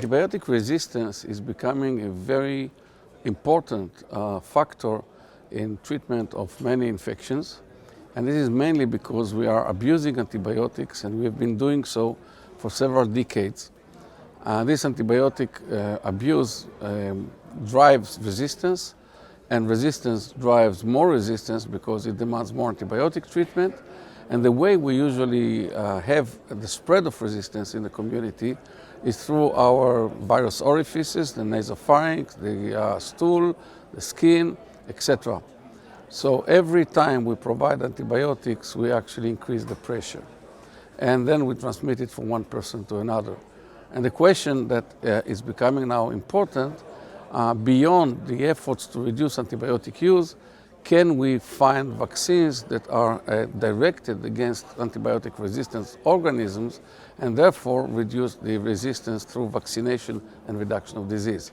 Antibiotic resistance is becoming a very important factor in treatment of many infections. And this is mainly because we are abusing antibiotics, and we have been doing so for several decades. This antibiotic abuse drives resistance, and resistance drives more resistance because it demands more antibiotic treatment. And the way we usually have the spread of resistance in the community is through our virus orifices, the nasopharynx, the stool, the skin, etc. So every time we provide antibiotics, we actually increase the pressure. And then we transmit it from one person to another. And the question that is becoming now important, beyond the efforts to reduce antibiotic use, can we find vaccines that are directed against antibiotic resistant organisms and therefore reduce the resistance through vaccination and reduction of disease?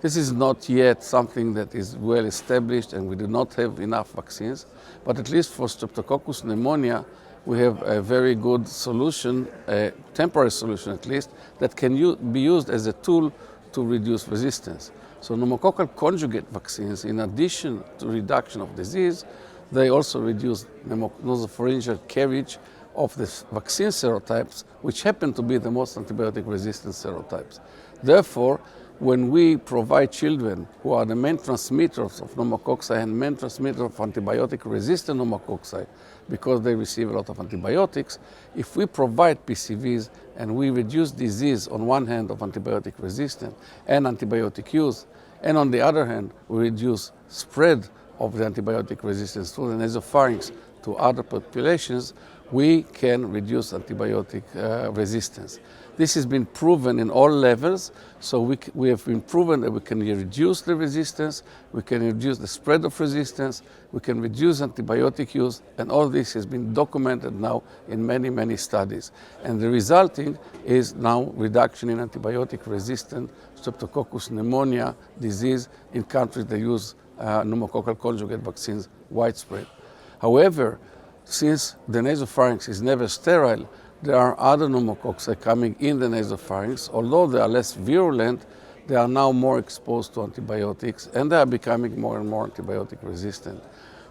This is not yet something that is well established, and we do not have enough vaccines, but at least for Streptococcus pneumonia, we have a very good solution, a temporary solution at least, that can be used as a tool to reduce resistance. So pneumococcal conjugate vaccines, in addition to reduction of disease, they also reduce nasopharyngeal carriage of the vaccine serotypes, which happen to be the most antibiotic resistant serotypes. Therefore, when we provide children who are the main transmitters of pneumococci and main transmitters of antibiotic-resistant pneumococci, because they receive a lot of antibiotics, if we provide PCVs and we reduce disease on one hand of antibiotic resistance and antibiotic use, and on the other hand, we reduce spread of the antibiotic resistance through the nasopharynx to other populations, we can reduce antibiotic resistance. This has been proven in all levels, so we have been proven that we can reduce the resistance, we can reduce the spread of resistance, we can reduce antibiotic use, and all this has been documented now in many, many studies. And the resulting is now reduction in antibiotic-resistant Streptococcus pneumonia disease in countries that use pneumococcal conjugate vaccines widespread. However, since the nasopharynx is never sterile, there are other pneumococci coming in the nasopharynx. Although they are less virulent, they are now more exposed to antibiotics, and they are becoming more and more antibiotic resistant.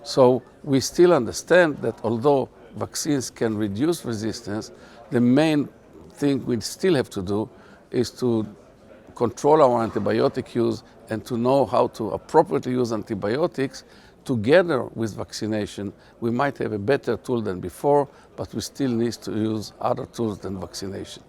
So we still understand that although vaccines can reduce resistance, the main thing we still have to do is to control our antibiotic use and to know how to appropriately use antibiotics. Together with vaccination, we might have a better tool than before, but we still need to use other tools than vaccination.